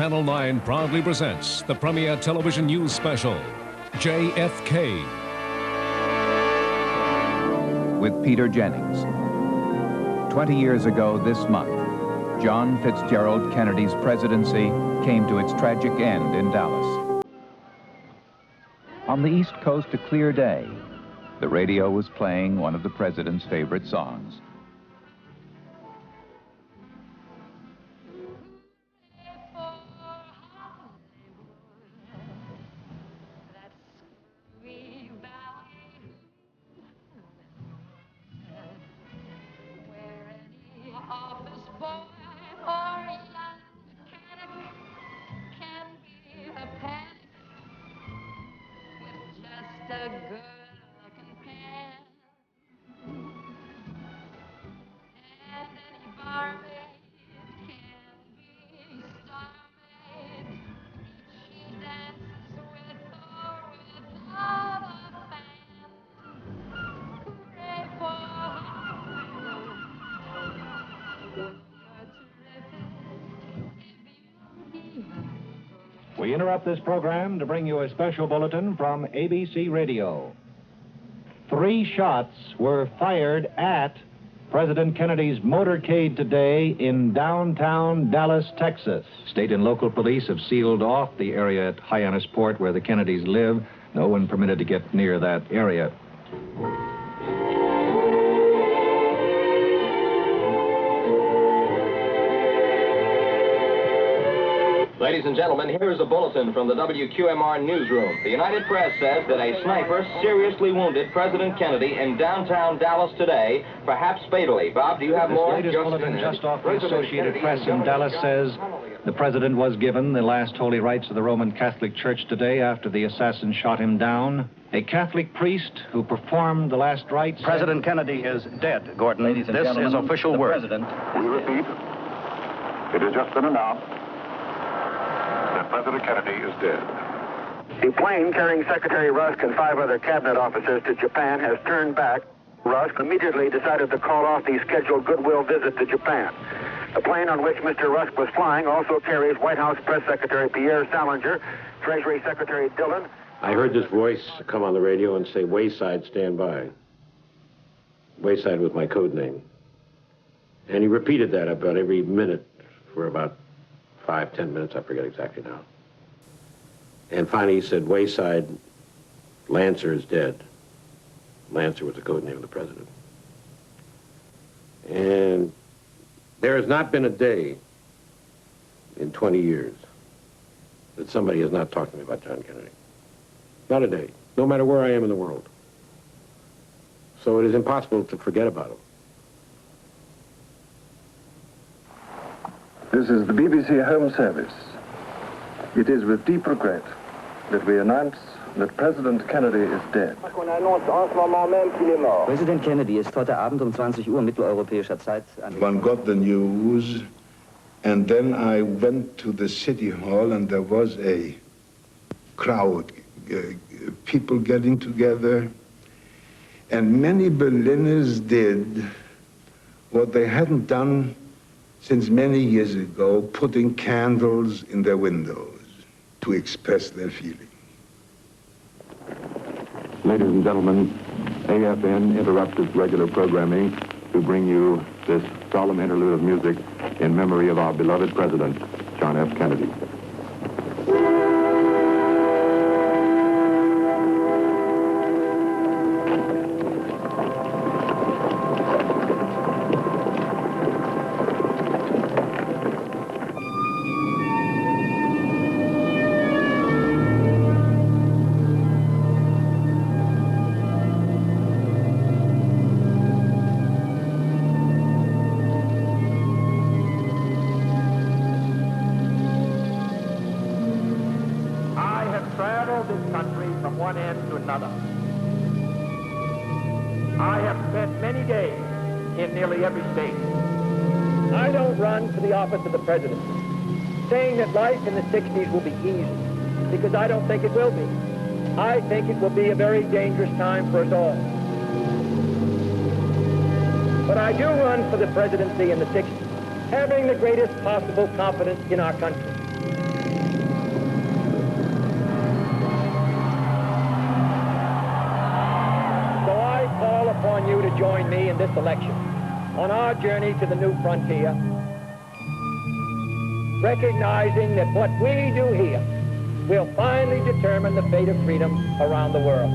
Channel 9 proudly presents the premier television news special, JFK. With Peter Jennings. 20 years ago this month, John Fitzgerald Kennedy's presidency came to its tragic end in Dallas. On the East Coast, a clear day. The radio was playing one of the president's favorite songs. We interrupt this program to bring you a special bulletin from ABC Radio. 3 shots were fired at President Kennedy's motorcade today in downtown Dallas, Texas. State and local police have sealed off the area at Hyannis Port where the Kennedys live. No one permitted to get near that area. Ladies and gentlemen, here's a bulletin from the WQMR newsroom. The United Press says that a sniper seriously wounded President Kennedy in downtown Dallas today, perhaps fatally. Bob, do you have more? This latest bulletin just off the Associated Press in Dallas says the president was given the last holy rites of the Roman Catholic Church today after the assassin shot him down. A Catholic priest who performed the last rites... President Kennedy is dead, Gordon. This is official word. We repeat, it has just been announced that President Kennedy is dead. A plane carrying Secretary Rusk and 5 other cabinet officers to Japan has turned back. Rusk immediately decided to call off the scheduled goodwill visit to Japan. The plane on which Mr. Rusk was flying also carries White House Press Secretary Pierre, Salinger, Treasury Secretary Dillon. I heard this voice come on the radio and say, Wayside, stand by. Wayside was my code name. And he repeated that about every minute for about 5-10 minutes, I forget exactly now. And finally he said, Wayside, Lancer is dead. Lancer was the code name of the president. And there has not been a day in 20 years that somebody has not talked to me about John Kennedy. Not a day, no matter where I am in the world. So it is impossible to forget about him. This is the BBC Home Service. It is with deep regret that we announce that President Kennedy is dead. President Kennedy ist heute Abend 20 Uhr mitteleuropäischer Zeit. One got the news, and then I went to the city hall, and there was a crowd, people getting together, and many Berliners did what they hadn't done since many years ago, putting candles in their windows to express their feeling. Ladies and gentlemen, AFN interrupts its regular programming to bring you this solemn interlude of music in memory of our beloved President, John F. Kennedy. this country from one end to another. I have spent many days in nearly every state. I don't run for the office of the presidency, saying that life in the 60s will be easy, because I don't think it will be. I think it will be a very dangerous time for us all. But I do run for the presidency in the 60s, having the greatest possible confidence in our country. join me in this election on our journey to the new frontier, recognizing that what we do here will finally determine the fate of freedom around the world.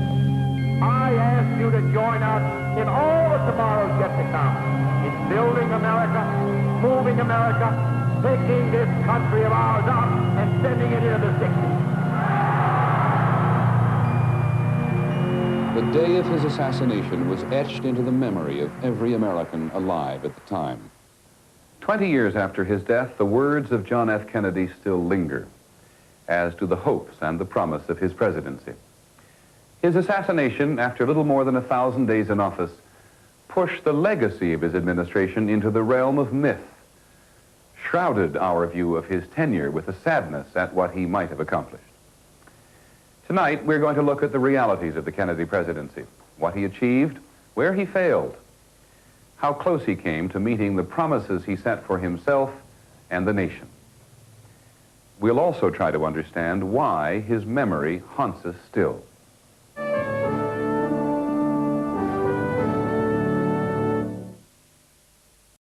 I ask you to join us in all of tomorrow's yet to come, in building America, moving America, picking this country of ours up and sending it into the 60s. The day of his assassination was etched into the memory of every American alive at the time. 20 years after his death, the words of John F. Kennedy still linger, as do the hopes and the promise of his presidency. His assassination, after little more than 1,000 days in office, pushed the legacy of his administration into the realm of myth, shrouded our view of his tenure with a sadness at what he might have accomplished. Tonight, we're going to look at the realities of the Kennedy presidency, what he achieved, where he failed, how close he came to meeting the promises he set for himself and the nation. We'll also try to understand why his memory haunts us still.